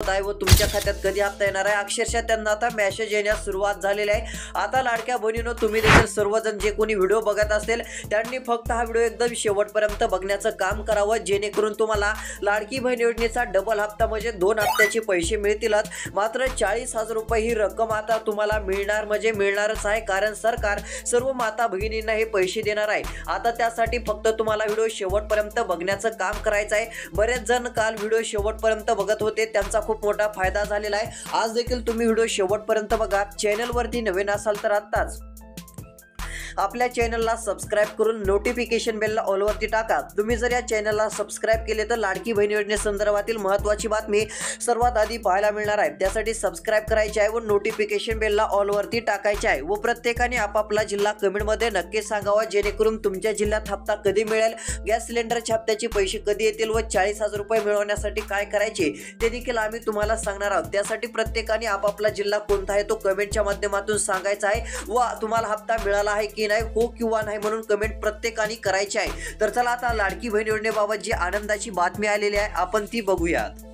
आहे व तुमच्या खात्यात कधी हप्ता येणार आहे। अक्षरशः त्यांना आता मेसेज येण्यास सुरुवात झालेली आहे। आता लाडक्या बहिणींनो, तुम्ही देखील सर्वजण जे कोणी व्हिडिओ बघत असेल त्यांनी फक्त हा व्हिडिओ एकदम शेवटपर्यंत बघण्याचं काम करावं, जेणेकरून तुम्हाला लाडकी बहीण योजनेचा डबल हप्ता म्हणजे 2 हप्त्याचे पैसे मिळतीलच। मात्र 40,000 रुपये ही रक्कम आता तुम्हाला मिळणार म्हणजे मिळणारच आहे, कारण सरकार सर्व माता भगिनींना हे पैसे देणार आहे। आता त्यासाठी फक्त तुम्हाला व्हिडिओ शेवटपर्यंत बघण्याचं काम करायचं आहे। बरेच जण काल व्हिडिओ शेवटपर्यंत बघत होते, त्यांचा खूप मोठा फायदा झालेला आहे। आज देखील तुम्ही व्हिडिओ शेवटपर्यंत बघा। चॅनल वरती नवीन असाल तर आत्ताच आपल्या चॅनलला सबस्क्राइब करून नोटिफिकेशन बेलला ऑल वरती टाका। तुम्ही जर या चॅनलला सबस्क्राइब केले तर लाडकी बहीण योजनेसंदर्भातील महत्त्वाची बातमी सर्वात आधी पाहायला मिळणार आहे। त्यासाठी सबस्क्राइब करायचे आहे व नोटिफिकेशन बेलला ऑल वरती टाकायचे आहे व प्रत्येकाने आपापला जिल्हा कमेंटमध्ये नक्की सांगावा, जेणेकरून तुमच्या जिल्ह्यात हप्ता कधी मिळेल, गॅस सिलेंडरचे हप्त्याचे पैसे कधी येतील व 40,000 रुपये मिळवण्यासाठी काय करायचे ते देखील आम्ही तुम्हाला सांगणार आहोत। त्यासाठी प्रत्येकाने आपापला जिल्हा कोणता आहे तो कमेंटच्या माध्यमातून सांगायचा आहे व तुम्हाला हप्ता मिळाला आहे की नाही, हो किंवा नाही म्हणून कमेंट प्रत्येकाने करायची आहे। तर चला आता लाडकी बहीण योजनेबाबत जी आनंदाची बातमी आलेली आहे आपण ती बघूयात।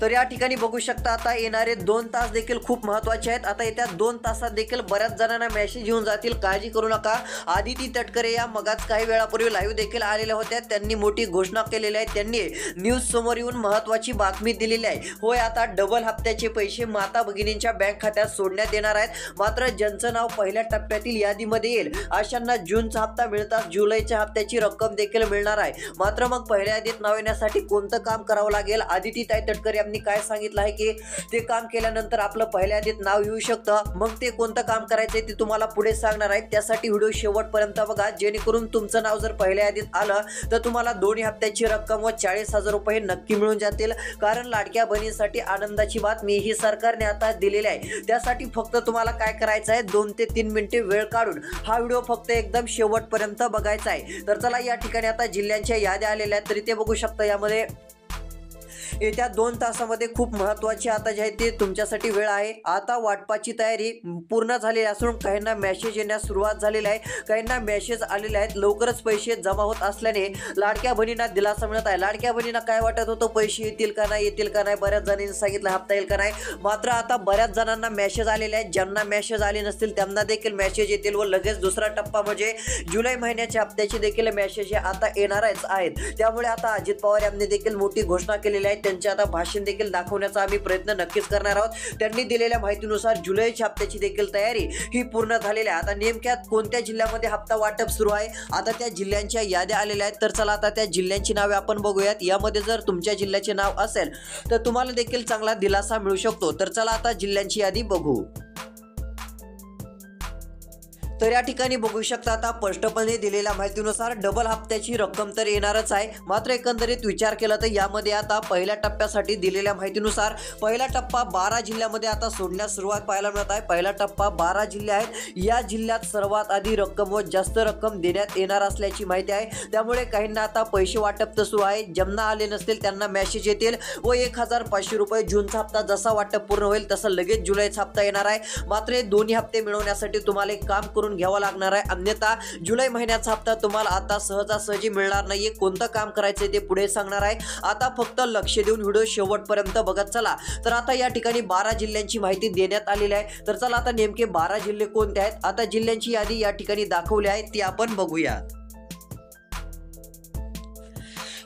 तर या ठिकाणी बघू शकता आता येणारे 2 तास देखील खूप महत्त्वाचे आहेत। आता येत्या 2 तासात देखील बऱ्याच जणांना मेसेज येऊन जातील, काळजी करू नका। आदिती तटकरे या मगाच काही वेळापूर्वी लाईव्ह देखील आलेल्या होत्या, त्यांनी मोठी घोषणा केलेली आहे। त्यांनी न्यूज समोर येऊन महत्त्वाची बातमी दिलेली आहे। होय, आता डबल हप्त्याचे पैसे माता भगिनींच्या बँक खात्यात सोडण्यात येणार आहेत। मात्र ज्यांचं नाव पहिल्या टप्प्यातील यादीमध्ये येईल अशांना जूनचा हप्ता मिळताच जुलैच्या हप्त्याची रक्कम देखील मिळणार आहे। मात्र मग पहिल्या यादीत नाव येण्यासाठी कोणतं काम करावं लागेल, आदिती तटकरे यांनी काय सांगितलं आहे की ते काम केल्यानंतर आपलं पहिल्या यादीत नाव येऊ शकतं। मग ते कोणतं काम करायचंय ते तुम्हाला पुढे सांगणार आहे। त्यासाठी व्हिडिओ शेवटपर्यंत बघा, जेणेकरून तुमचं नाव जर पहिल्या यादीत आलं तर तुम्हाला 2 हप्त्याची रक्कम व 40,000 रुपये नक्की मिळून जातील। कारण लाडक्या बहिणींसाठी आनंदाची बातमी ही सरकारने आता दिलेली आहे। त्यासाठी फक्त तुम्हाला काय करायचं आहे, 2 ते 3 मिनिटे वेळ काढून हा व्हिडिओ फक्त एकदम शेवटपर्यंत बघायचा आहे। तर चला या ठिकाणी आता जिल्ह्यांच्या याद्या आलेल्या आहेत, तरी ते बघू शकता। यामध्ये येत्या 2 तासामध्ये खूप महत्त्वाची आता जे आहे ते तुमच्यासाठी वेळ आहे। आता वाटपाची तयारी पूर्ण झालेली असून काहींना मेसेज येण्यास सुरुवात झालेली आहे, काहींना मेसेज आलेले आहेत। लवकरच पैसे जमा होत असल्याने लाडक्या बहिणींना दिलासा मिळत आहे। लाडक्या बहिणींना काय वाटत होतं, पैसे येतील का नाही येतील का नाही, बऱ्याच जणांनी सांगितलं हप्ता येईल का नाही। मात्र आता बऱ्याच जणांना मेसेज आलेले आहेत। ज्यांना मेसेज आले नसतील त्यांना देखील मेसेज येतील व लगेच दुसरा टप्पा म्हणजे जुलै महिन्याच्या हप्त्याची देखील मेसेज आता येणारच आहेत। त्यामुळे आता अजित पवार यांनी देखील मोठी घोषणा केलेली आहे। त्यांचे आता भाषण देखील दाखवण्याचा आम्ही प्रयत्न नक्कीच करणार आहोत। त्यांनी दिलेल्या माहितीनुसार जुलैच्या हप्त्याची देखील तयारी ही पूर्ण झालेली आहे। आता नेमक्या कोणत्या जिल्ह्यामध्ये हप्ता वाटप सुरू आहे, आता त्या जिल्ह्यांच्या याद्या आलेल्या आहेत। तर चला आता त्या जिल्ह्यांची नावे आपण बघूयात। यामध्ये जर तुमच्या जिल्ह्याचे नाव असेल तर तुम्हाला देखील चांगला दिलासा मिळू शकतो। तर चला आता जिल्ह्यांची यादी बघू। तर या ठिकाणी बघू शकता आता स्पष्टपणे दिलेल्या माहितीनुसार डबल हप्त्याची रक्कम तर येणारच आहे। मात्र एकंदरीत विचार केला तर यामध्ये आता पहिल्या टप्प्यासाठी दिलेल्या माहितीनुसार पहिला टप्पा 12 जिल्ह्यामध्ये आता सोडण्यास सुरुवात पाहायला मिळत आहे। पहिला टप्पा 12 जिल्हे आहेत। या जिल्ह्यात सर्वात आधी रक्कम व जास्त रक्कम देण्यात येणार असल्याची माहिती आहे। त्यामुळे काहींना आता पैसे वाटप तर सुरू आहे, ज्यांना आले नसतील त्यांना मेसेज येतील व 1,500 रुपये जूनचा हप्ता जसा वाटप पूर्ण होईल तसा लगेच जुलैचा हप्ता येणार आहे। मात्र हे दोन्ही हप्ते मिळवण्यासाठी तुम्हाला एक काम करून घ्यावा लागणार आहे, अन्यथा जुलै महिन्याचा हप्ता तुम्हाला आता सहजासहजी मिळणार नाहीये। कोणतं काम करायचं ते पुढे सांगणार आहे। आता फक्त लक्ष देऊन व्हिडिओ शेवटपर्यंत बघत चला। तर आता या ठिकाणी 12 जिल्ह्यांची माहिती देण्यात आलेली आहे। तर चला आता नेमके 12 जिल्हे कोणते आहेत, आता जिल्ह्यांची यादी या ठिकाणी दाखवली आहे ती आपण बघूया।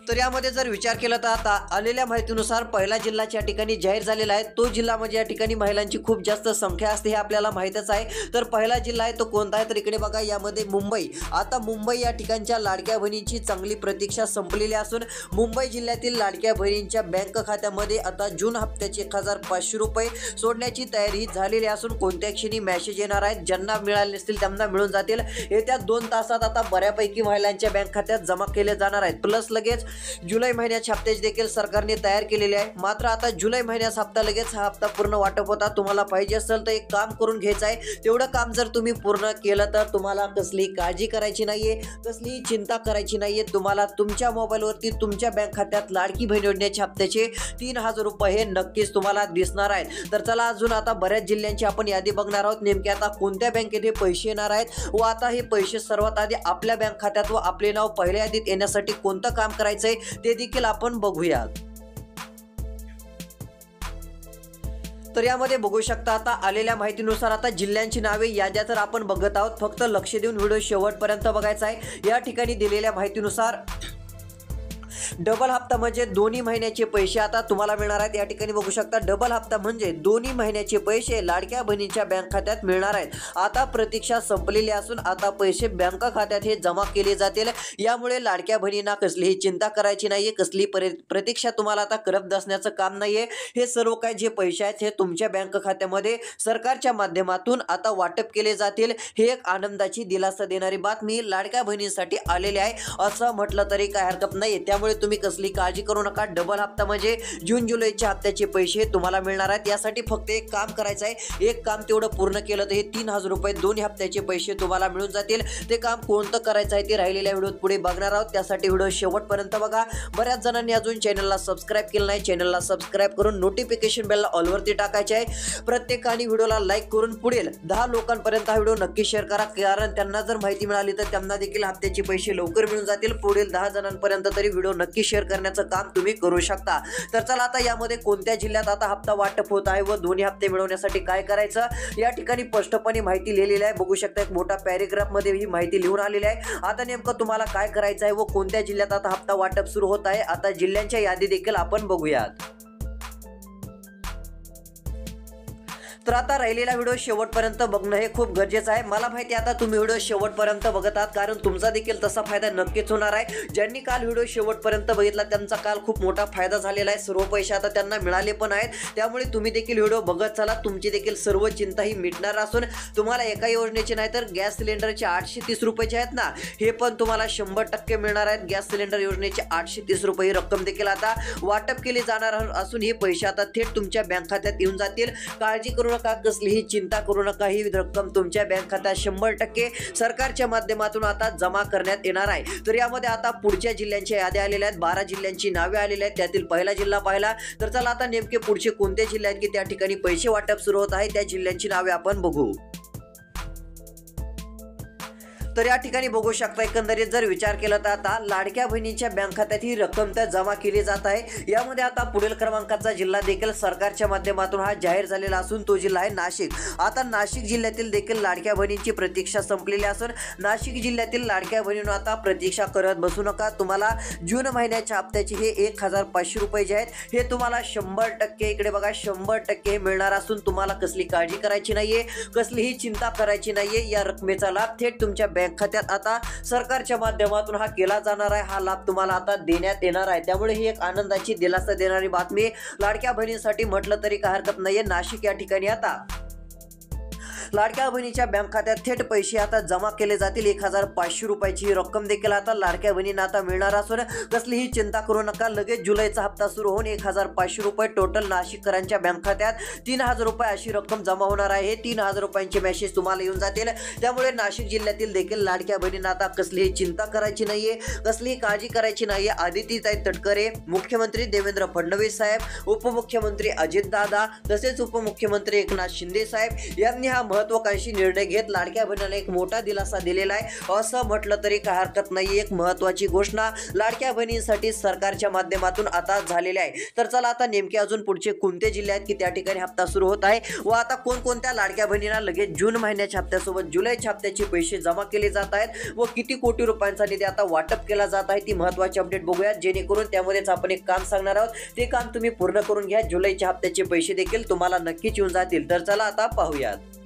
तर यामध्ये जर विचार केला तर आता आलेल्या माहितीनुसार पहिला जिल्हा या ठिकाणी जाहीर झालेला आहे। तो जिल्हा म्हणजे या ठिकाणी महिलांची खूप जास्त संख्या असते हे आपल्याला माहितच आहे। तर पहिला जिल्हा आहे तो कोणता आहे, तर इकडे बघा यामध्ये मुंबई। आता मुंबई या ठिकाणच्या लाडक्या बहिणींची चांगली प्रतीक्षा संपलेली असून मुंबई जिल्ह्यातील लाडक्या बहिणींच्या बँक खात्यामध्ये आता जून हप्त्याचे 1,500 रुपये सोडण्याची तयारी झालेली असून कोणत्या क्षणी मेसेज येणार आहेत, ज्यांना मिळाले नसतील त्यांना मिळून जातील। येत्या 2 तासात आता बऱ्यापैकी महिलांच्या बँक खात्यात जमा केले जाणार आहेत। प्लस लगेच जुलै महिन्याचे हप्ते देखील सरकारने तयार केलेले आहे। मात्र आता जुलै महिन्याचा हप्ता लगेच हा हप्ता पूर्ण वाटप होता। तुम्हाला पाहिजे असेल तर एक काम करून घ्यायचं आहे, तेवढं काम जर तुम्ही पूर्ण केलं तर तुम्हाला कसली काळजी करायची नाहीये, कसली चिंता करायची नाहीये। तुम्हाला तुमच्या मोबाईलवरती तुमच्या बँक खात्यात लाडकी बहीण योजनेच्या हप्त्याचे 3,000 रुपये हे नक्कीच तुम्हाला दिसणार आहेत। तर चला अजून आता बऱ्याच जिल्ह्यांची आपण यादी बघणार आहोत, नेमके आता कोणत्या बँकेत हे पैसे येणार आहेत व आता हे पैसे सर्वात आधी आपल्या बँक खात्यात व आपले नाव पहिल्या यादीत येण्यासाठी कोणतं काम करायचंय ते देखील आपण बघूयात। तर यामध्ये बघू शकता आता आलेल्या माहितीनुसार आता जिल्ह्यांची नावे याद्या तर आपण बघत आहोत, फक्त लक्ष देऊन व्हिडिओ शेवटपर्यंत बघायचा आहे। या ठिकाणी दिलेल्या माहितीनुसार डबल हप्ता म्हणजे दोन्ही महिन्याचे पैसे आता तुम्हाला मिळणार आहेत। या ठिकाणी बघू शकता डबल हप्ता म्हणजे दोन्ही महिन्याचे पैसे लाडक्या बहिणीच्या बँक खात्यात मिळणार आहेत। आता प्रतीक्षा संपलेली असून आता पैसे बँक खात्यात हे जमा केले जातील। यामुळे लाडक्या बहिणींना कसलीही चिंता करायची नाहीये, कसली प्रतीक्षा तुम्हाला आता करत बसण्याचं काम नाहीये। हे सर्व काही जे पैसे आहेत हे तुमच्या बँक खात्यामध्ये सरकारच्या माध्यमातून आता वाटप केले जातील। हे एक आनंदाची दिलासा देणारी बातमी लाडक्या बहिणींसाठी आलेली आहे असं म्हटलं तरी काय हरकत नाही। त्यामुळे तुम्ही कसली काळजी करू नका। डबल हप्ता म्हणजे जून जुलैच्या हप्त्याचे पैसे तुम्हाला मिळणार आहेत। यासाठी फक्त एक काम करायचं आहे, एक काम तेवढं पूर्ण केलं तर हे 3000 रुपये दोन्ही हप्त्याचे पैसे तुम्हाला मिळून जातील। ते काम कोणतं करायचं आहे ते राहिलेल्या व्हिडिओत पुढे बघणार आहोत, त्यासाठी व्हिडिओ शेवटपर्यंत बघा। बऱ्याच जणांनी अजून चॅनलला सबस्क्राइब केलं नाही, चॅनलला सबस्क्राइब करून नोटिफिकेशन बेलला ऑलवरती टाकायचे आहे। प्रत्येकाने व्हिडिओला लाईक करून पुढील 10 लोकांपर्यंत हा व्हिडिओ नक्की शेअर करा, कारण त्यांना जर माहिती मिळाली तर त्यांना देखील हप्त्याचे पैसे लवकर मिळून जातील। पुढील 10 जणांपर्यंत तरी व्हिडिओ नक्की शेअर करण्याचं काम तुम्ही करू शकता। तर चला आता यामध्ये कोणत्या जिल्ह्यात आता हप्ता वाटप होत आहे व दोन्ही हप्ते मिळवण्यासाठी काय करायचं या ठिकाणी स्पष्टपणे माहिती लिहिलेली आहे। बघू शकता एक मोठा पॅरेग्राफ मध्ये ही माहिती लिहून आलेली आहे। आता नेमकं तुम्हाला काय करायचं आहे व कोणत्या जिल्ह्यात आता हप्ता वाटप सुरू होत आहे, आता जिल्ह्यांच्या यादी देखील आपण बघूयात। तर आता राहिलेला व्हिडिओ शेवटपर्यंत बघणं हे खूप गरजेचं आहे। मला माहिती आता तुम्ही व्हिडिओ शेवटपर्यंत बघत आहात, कारण तुमचा देखील तसा फायदा नक्कीच होणार आहे। ज्यांनी काल व्हिडिओ शेवटपर्यंत बघितला त्यांचा काल खूप मोठा फायदा झालेला आहे, सर्व पैसे आता त्यांना मिळाले पण आहेत। त्यामुळे तुम्ही देखील व्हिडिओ बघत चला, तुमची देखील सर्व चिंता ही मिटणार असून तुम्हाला एका योजनेचे नाही तर गॅस सिलेंडरचे 830 रुपये जे आहेत ना हे पण तुम्हाला 100% मिळणार आहेत। गॅस सिलेंडर योजनेचे 830 रुपये ही रक्कम देखील आता वाटप केली जाणार असून हे पैसे आता थेट तुमच्या बँक खात्यात येऊन जातील। काळजी करू नका, कसलीही चिंता करू नका, ही रक्कम तुमच्या बँक खात्यात 100% सरकारच्या माध्यमातून आता जमा करण्यात येणार आहे। तर यामध्ये आता पुढच्या जिल्ह्यांच्या याद्या आलेल्या आहेत, 12 जिल्ह्यांची नावे आलेली आहेत, त्यातील पहिला जिल्हा पाहिला। तर चला आता नेमके पुढचे कोणते जिल्हे आहेत की त्या ठिकाणी पैसे वाटप सुरू होत आहे त्या जिल्ह्यांची नावे आपण बघू। तर या ठिकाणी बघू शकता एकंदरीत जर विचार केला तर आता लाडक्या बहिणीच्या बँक खात्यात ही रक्कम तर जमा केली जात आहे। यामध्ये आता पुढील क्रमांकाचा जिल्हा देखील सरकारच्या माध्यमातून हा जाहीर झालेला असून तो जिल्हा आहे नाशिक। आता नाशिक जिल्ह्यातील देखील लाडक्या बहिणीची प्रतीक्षा संपलेली असून नाशिक जिल्ह्यातील लाडक्या बहिणींना आता प्रतीक्षा करत बसू नका। तुम्हाला जून महिन्याच्या हप्त्याचे हे 1500 रुपये जे आहेत हे तुम्हाला 100% इकडे बघा 100% मिळणार असून तुम्हाला कसली काळजी करायची नाहीये, कसलीही चिंता करायची नाहीये। या रकमेचा लाभ थेट तुमच्या बँक खात्यात आता सरकारच्या माध्यमातून हा केला जाणार आहे, हा लाभ तुम्हाला आता देण्यात येणार आहे। त्यामुळे ही एक आनंदाची दिलासा देणारी बातमी लाडक्या बहिणींसाठी म्हटलं तरी काय हरकत नाहीये। नाशिक या ठिकाणी आता लाडक्या बहिणीच्या बँक खात्यात थेट पैसे आता जमा केले जातील। 1500 रुपयाची रक्कम देखील आता लाडक्या बहिणींना आता मिळणार असून कसलीही चिंता करू नका। लगेच जुलैचा हप्ता सुरू होऊन 1500 रुपये टोटल नाशिककरांच्या बँक खात्यात 3000 रुपये अशी रक्कम जमा होणार आहे। 3000 रुपयांचे मेसेज तुम्हाला येऊन जातील। त्यामुळे नाशिक जिल्ह्यातील देखील लाडक्या बहिणींना आता कसलीही चिंता करायची नाहीये, कसलीही काळजी करायची नाहीये। आदित्यताई तटकरे, मुख्यमंत्री देवेंद्र फडणवीस साहेब, उपमुख्यमंत्री अजितदादा तसेच उपमुख्यमंत्री एकनाथ शिंदे साहेब यांनी हा महत्त्वाकांक्षी निर्णय घेत लाडक्या बहिणींना एक मोठा दिलासा दिलेला आहे असं म्हटलं तरी काय हरकत नाही। एक महत्त्वाची घोषणा लाडक्या बहिणींसाठी सरकारच्या माध्यमातून आता झालेली आहे। तर चला आता नेमके अजून पुढचे कोणते जिल्हे आहेत की त्या ठिकाणी हप्ता सुरू होत आहे व आता कोणकोणत्या लाडक्या बहिणींना लगेच जून महिन्याच्या हप्त्यासोबत जुलैच्या हप्त्याचे पैसे जमा केले जात आहेत व किती कोटी रुपयांचा निधी आता वाटप केला जात आहे ती महत्त्वाची अपडेट बघूया, जेणेकरून त्यामध्येच आपण एक काम सांगणार आहोत, ते काम तुम्ही पूर्ण करून घ्या। जुलैच्या हप्त्याचे पैसे देखील तुम्हाला नक्कीच येऊन जातील। तर चला आता पाहूयात।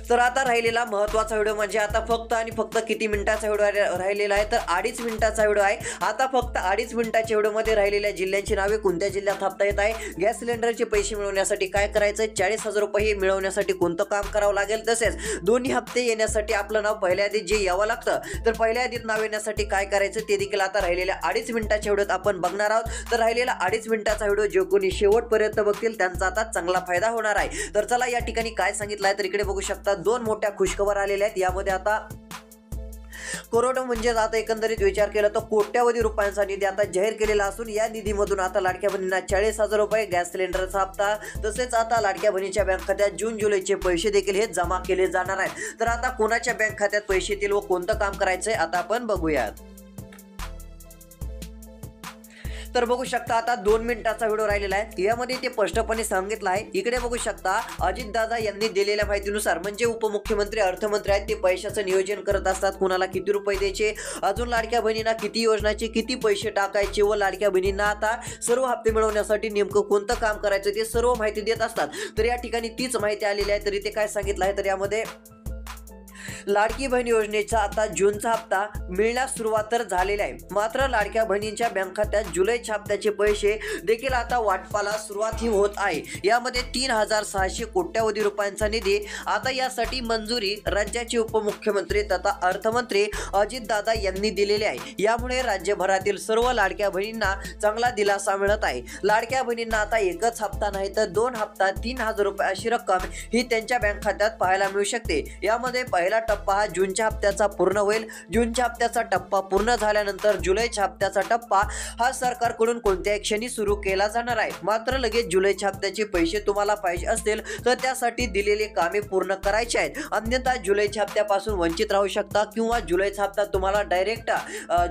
तर आता राहिलेला महत्त्वाचा व्हिडिओ म्हणजे आता फक्त आणि फक्त किती मिनिटाचा व्हिडिओ राहिलेला आहे तर 2.5 मिनिटाचा व्हिडिओ आहे। आता फक्त 2.5 मिनिटाच्या व्हिडिओमध्ये राहिलेल्या जिल्ह्यांची नावे, कोणत्या जिल्ह्यात हप्ता येत आहे, गॅस सिलेंडरचे पैसे मिळवण्यासाठी काय करायचं, 40,000 रुपये मिळवण्यासाठी कोणतं काम करावं लागेल, तसेच दोन्ही हप्ते येण्यासाठी आपलं नाव पहिल्या यादीत जे यावं लागतं तर पहिल्या यादीत नाव येण्यासाठी काय करायचं ते देखील आता राहिलेल्या 2.5 मिनिटाच्या व्हिडिओत आपण बघणार आहोत। तर राहिलेला 2.5 मिनिटाचा व्हिडिओ जे कोणी शेवटपर्यंत बघतील त्यांचा आता चांगला फायदा होणार आहे। तर चला या ठिकाणी काय सांगितलं आहे तर इकडे बघू शकता दोन मोठ्या खुशखबर आलेल्या आहेत। यामध्ये आता करोड म्हणजे आता एकंदरीत विचार केला तर कोट्यावधी रुपयांचा निधी आता जाहीर केलेला असून या निधीमधून आता लाडक्या बहिणींना 40,000 रुपये गॅस सिलेंडरचा हप्ता तसेच आता लाडक्या बहिणीच्या बँक खात्यात जून जुलैचे पैसे देखील हे जमा केले जाणार आहेत। तर आता कोणाच्या बँक खात्यात पैसे येतील व कोणतं काम करायचंय आता आपण बघूयात। तर बघू शकता आता 2 मिनिटाचा व्हिडिओ राहिलेला आहे, यामध्ये ते स्पष्टपणे सांगितलं आहे। इकडे बघू शकता अजितदादा यांनी दिलेल्या माहितीनुसार म्हणजे उपमुख्यमंत्री अर्थमंत्री आहेत ते पैशाचं नियोजन करत असतात, कुणाला किती रुपये द्यायचे, अजून लाडक्या बहिणींना किती योजनाचे किती पैसे टाकायचे व लाडक्या बहिणींना आता सर्व हप्ते मिळवण्यासाठी नेमकं कोणतं काम करायचं ते सर्व माहिती देत असतात। तर या ठिकाणी तीच माहिती आलेली आहे। तरी ते काय सांगितलं आहे तर यामध्ये लाडकी बहीण योजनेचा आता जूनचा हप्ता मिळण्यास सुरुवात तर झालेली आहे, मात्र लाडक्या बहिणींच्या बँक खात्यात जुलैच्या हप्त्याचे पैसे देखील आता वाटपाला सुरुवात ही होत आहे। यामध्ये 3600 कोट्यावधी रुपयांचा निधी आता यासाठी मंजुरी राज्याचे उपमुख्यमंत्री तथा अर्थमंत्री अजितदादा यांनी दिलेली आहे। यामुळे राज्यभरातील सर्व लाडक्या बहिणींना चांगला दिलासा मिळत आहे। लाडक्या बहिणींना आता एकच हप्ता नाही तर 2 हप्ता 3000 रुपये अशी रक्कम ही त्यांच्या बँक खात्यात पाहायला मिळू शकते। यामध्ये पहिला टप्पा हा जूनच्या हप्त्याचा पूर्ण होईल। जूनच्या हप्त्याचा टप्पा पूर्ण झाल्यानंतर जुलैच्या हप्त्याचा टप्पा हा सरकारकडून कोणत्याही क्षणी सुरू केला जाणार आहे। मात्र लगेच जुलैच्या हप्त्याचे पैसे तुम्हाला पाहिजे असतील तर त्यासाठी दिलेली कामे पूर्ण करायची आहेत, अन्यथा जुलैच्या हप्त्यापासून वंचित राहू शकता किंवा जुलैचा हप्ता तुम्हाला डायरेक्ट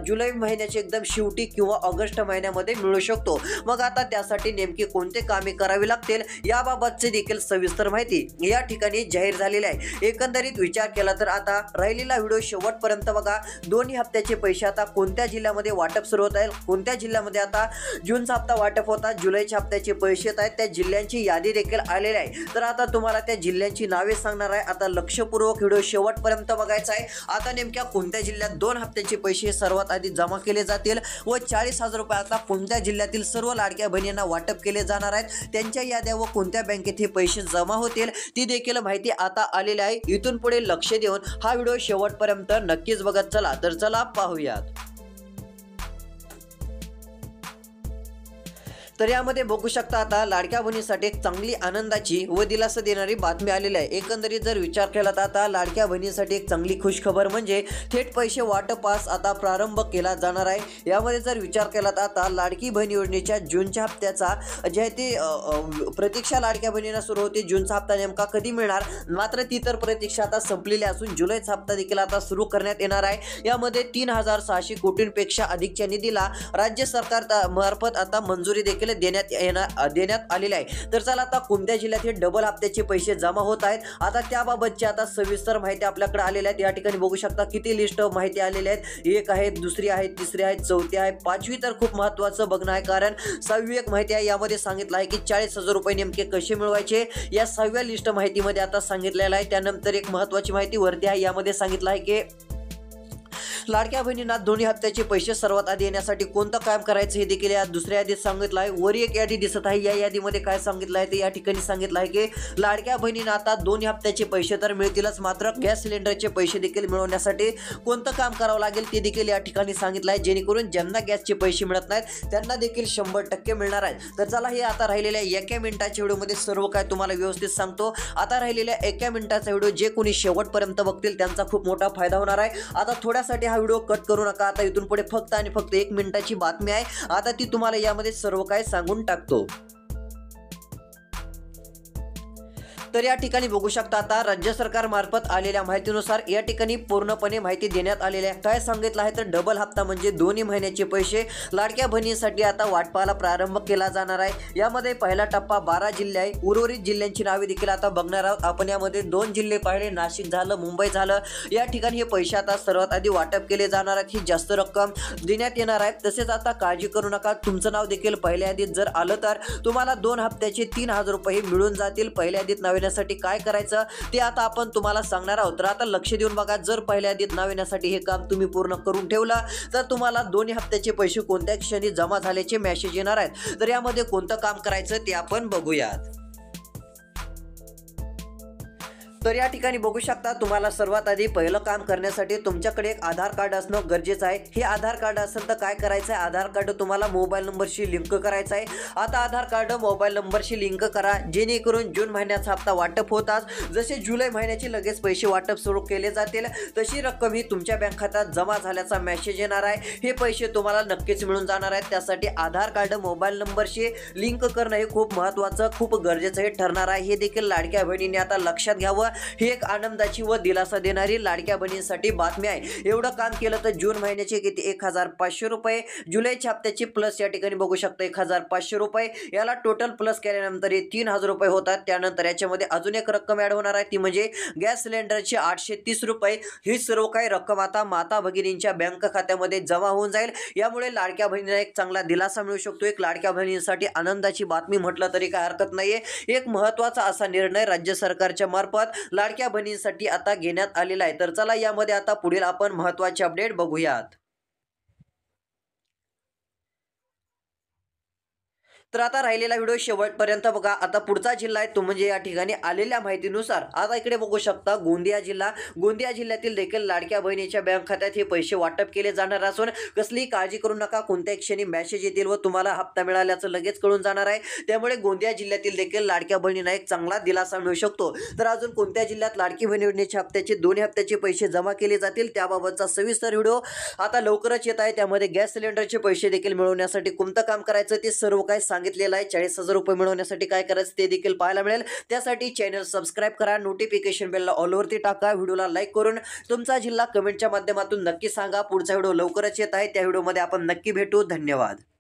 जुलै महिन्याच्या एकदम शेवटी किंवा ऑगस्ट महिन्यामध्ये मिळू शकतो। मग आता त्यासाठी नेमकी कोणते कामे करावी लागतील याबाबतची देखील सविस्तर माहिती या ठिकाणी जाहीर झालेली आहे। एकंदरीत विचार केला तर आता राहिलेला व्हिडिओ शेवटपर्यंत बघा। दोन्ही हप्त्याचे पैसे आता कोणत्या जिल्ह्यामध्ये वाटप सुरू होत आहे, कोणत्या जिल्ह्यामध्ये आता जूनचा हप्ता वाटप होता, जुलैच्या हप्त्याचे पैसे येत आहेत, त्या जिल्ह्यांची यादी देखील आलेली आहे। तर आता तुम्हाला त्या जिल्ह्यांची नावे सांगणार आहे। आता लक्षपूर्वक व्हिडिओ शेवटपर्यंत बघायचा आहे। आता नेमक्या कोणत्या जिल्ह्यात 2 हप्त्याचे पैसे सर्वात आधी जमा केले जातील व 40,000 रुपये आता कोणत्या जिल्ह्यातील सर्व लाडक्या बहिणींना वाटप केले जाणार आहेत, त्यांच्या याद्या व कोणत्या बँकेत हे पैसे जमा होतील ती देखील माहिती आता आलेली आहे। इथून पुढे लक्ष देऊन हा व्हिडिओ शेवटपर्यंत नक्कीच बघत चला। तर चला पाहूयात। तर यामध्ये बघू शकता आता लाडक्या बहिणीसाठी एक चांगली आनंदाची व दिलासा देणारी बातमी आलेली आहे। एकंदरीत जर विचार केला तर आता लाडक्या बहिणीसाठी एक चांगली खुशखबर म्हणजे थेट पैसे वाटपास आता प्रारंभ केला जाणार आहे। यामध्ये जर विचार केला तर आता लाडकी बहीण योजनेच्या जूनच्या हप्त्याचा जे आहे ते प्रतीक्षा लाडक्या बहिणींना सुरू होते। जूनचा हप्ता नेमका कधी मिळणार, मात्र ती तर प्रतीक्षा आता संपलेली असून जुलैचा हप्ता देखील आता सुरू करण्यात येणार आहे। यामध्ये 3600 कोटींपेक्षा अधिकच्या निधीला राज्य सरकार मार्फत आता मंजुरी देखील देण्यात आलेले आहे। तर चला आता कोणत्या जिल्ह्यात हे डबल हप्त्याचे पैसे जमा होत आहेत आता त्याबाबतची आता सविस्तर माहिती आपल्याकडे आलेली आहे। या ठिकाणी बघू शकता किती लिस्ट माहिती आलेली आहेत, एक आहे, दुसरी आहे, तिसरी आहे, चौथी आहे, पाचवी तर खूप महत्त्वाचं बघणं आहे, कारण 6वी एक माहिती आहे। यामध्ये सांगितलं आहे की 40,000 रुपये नेमके कसे मिळवायचे या 6व्या लिस्ट माहितीमध्ये आता सांगितलेलं आहे। त्यानंतर एक महत्त्वाची माहिती वरती आहे, यामध्ये सांगितलं आहे की लाडक्या बहिणींना दोन्ही हप्त्याचे पैसे सर्वात आधी येण्यासाठी कोणतं काम करायचं हे देखील या दुसऱ्या यादीत सांगितलं आहे। वर एक यादी दिसत आहे, या यादीमध्ये काय सांगितलं आहे ते या ठिकाणी सांगितलं आहे की लाडक्या बहिणींना आता दोन्ही हप्त्याचे पैसे तर मिळतीलच, मात्र गॅस सिलेंडरचे पैसे देखील मिळवण्यासाठी कोणतं काम करावं लागेल ते देखील या ठिकाणी सांगितलं आहे, जेणेकरून ज्यांना गॅसचे पैसे मिळत नाहीत त्यांना देखील 100% मिळणार आहेत। तर चला हे आता राहिलेल्या 1 मिनिटाच्या व्हिडिओमध्ये सर्व काय तुम्हाला व्यवस्थित सांगतो। आता राहिलेल्या 1 मिनिटाचा व्हिडिओ जे कोणी शेवटपर्यंत बघतील त्यांचा खूप मोठा फायदा होणार आहे। आता थोड्यासाठी हा व्हिडिओ कट करू नका। आता इथून पुढे फक्त आणि फक्त 1 मिनिटाची बातमी आहे, आता ती तुम्हाला यामध्ये सर्व काय सांगून टाकतो। तर या ठिकाणी बघू शकता आता राज्य सरकार मार्फत आलेल्या माहितीनुसार या ठिकाणी पूर्णपणे माहिती देण्यात आलेली आहे। काय सांगितलं आहे तर डबल हप्ता म्हणजे दोन्ही महिन्याचे पैसे लाडक्या बहिणींसाठी आता वाटपाला प्रारंभ केला जाणार आहे। यामध्ये पहिला टप्पा 12 जिल्हे आहे, उर्वरित जिल्ह्यांची नावे देखील आता बघणार आहोत आपण। यामध्ये 2 जिल्हे पाहिले, नाशिक झालं, मुंबई झालं, या ठिकाणी हे पैसे आता सर्वात आधी वाटप केले जाणार आहेत, ही जास्त रक्कम देण्यात येणार आहे। तसेच आता काळजी करू नका, तुमचं नाव देखील पहिल्या यादीत जर आलं तर तुम्हाला 2 हप्त्याचे 3000 रुपये मिळून जातील। पहिल्या यादीत नाव येण्यासाठी काय करायचं ते आता आपण तुम्हाला सांगणार आहोत। तर आता लक्ष देऊन बघा, जर पहिल्या यादीत नाव येण्यासाठी हे काम तुम्ही पूर्ण करून ठेवलं तर तुम्हाला दोन्ही हप्त्याचे पैसे कोणत्या क्षणी जमा झाल्याचे मेसेज येणार आहेत। तर यामध्ये कोणतं काम करायचं ते आपण बघूयात। तर या ठिकाणी बघू शकता तुम्हाला सर्वात आधी पहिलं काम करण्यासाठी तुमच्याकडे एक आधार कार्ड असणं गरजेचं आहे। हे आधार कार्ड असेल तर काय करायचं आहे, आधार कार्ड तुम्हाला मोबाईल नंबरशी लिंक करायचं आहे। आता आधार कार्ड मोबाईल नंबरशी लिंक करा, जेणेकरून जून महिन्याचा हप्ता वाटप होताच जसे जुलै महिन्याचे लगेच पैसे वाटप सुरू केले जातील तशी रक्कम ही तुमच्या बँक खात्यात जमा झाल्याचा मेसेज येणार आहे। हे पैसे तुम्हाला नक्कीच मिळून जाणार आहेत। त्यासाठी आधार कार्ड मोबाईल नंबरशी लिंक करणं हे खूप महत्त्वाचं, खूप गरजेचं हे ठरणार आहे। हे देखील लाडक्या बहिणींनी आता लक्षात घ्यावं। ही एक आनंदाची व दिलासा देणारी लाडक्या बहिणींसाठी बातमी आहे. एवढं काम केलं तर जून महिन्याचे किती 1500 रुपये, जुलैच्या हप्त्याची प्लस या ठिकाणी बघू शकता 1500 रुपये, याला टोटल प्लस केल्यानंतर हे 3000 रुपये होतात. त्यानंतर याच्यामध्ये अजून एक रक्कम ऍड होणार आहे, ती म्हणजे गॅस सिलेंडरचे 830 रुपये. ही सर्व काही रक्कम आता माता भगिनींच्या बँक खात्यामध्ये जमा होऊन जाईल. यामुळे लाडक्या बहिणींना एक चांगला दिलासा मिळू शकतो. एक लाडक्या बहिणींसाठी आनंदाची बातमी म्हटलं तरी काय हरकत नाहीये. एक महत्त्वाचा असा निर्णय राज्य सरकारच्या मार्फत लाडक्या बहिणींसाठी आता घेण्यात आलेला आहे. तर चला यामध्ये आता पुढील आपण महत्त्वाचे अपडेट बघूयात. तर आता राहिलेला व्हिडिओ शेवटपर्यंत बघा. आता पुढचा जिल्हा आहे तो म्हणजे या ठिकाणी आलेल्या माहितीनुसार आता इकडे बघू शकता गोंदिया जिल्हा. गोंदिया जिल्ह्यातील देखील लाडक्या बहिणीच्या बँक खात्यात हे पैसे वाटप केले जाणार असून कसलीही काळजी करू नका. कोणत्याही क्षणी मेसेज येतील व तुम्हाला हप्ता मिळाल्याचं लगेच कळून जाणार आहे. त्यामुळे गोंदिया जिल्ह्यातील देखील लाडक्या बहिणींना एक चांगला दिलासा मिळू शकतो. तर अजून कोणत्या जिल्ह्यात लाडकी बहीण योजनेच्या हप्त्याचे दोन्ही हप्त्याचे पैसे जमा केले जातील त्याबाबतचा सविस्तर व्हिडिओ आता लवकरच येत आहे. त्यामध्ये गॅस सिलेंडरचे पैसे देखील मिळवण्यासाठी कोणतं काम करायचं ते सर्व काही सांगितलेलं आहे. 40,000 रुपये मिळवण्यासाठी काय करायचं ते देखील पाहायला मिळेल. त्यासाठी चॅनल सबस्क्राईब करा, नोटिफिकेशन बेलला ऑल वरती टाका, व्हिडिओला लाईक करून तुमचा जिल्हा कमेंटच्या माध्यमातून नक्की सांगा. पुढचा व्हिडिओ लवकरच येत आहे, त्या व्हिडिओमध्ये आपण नक्की भेटू. धन्यवाद.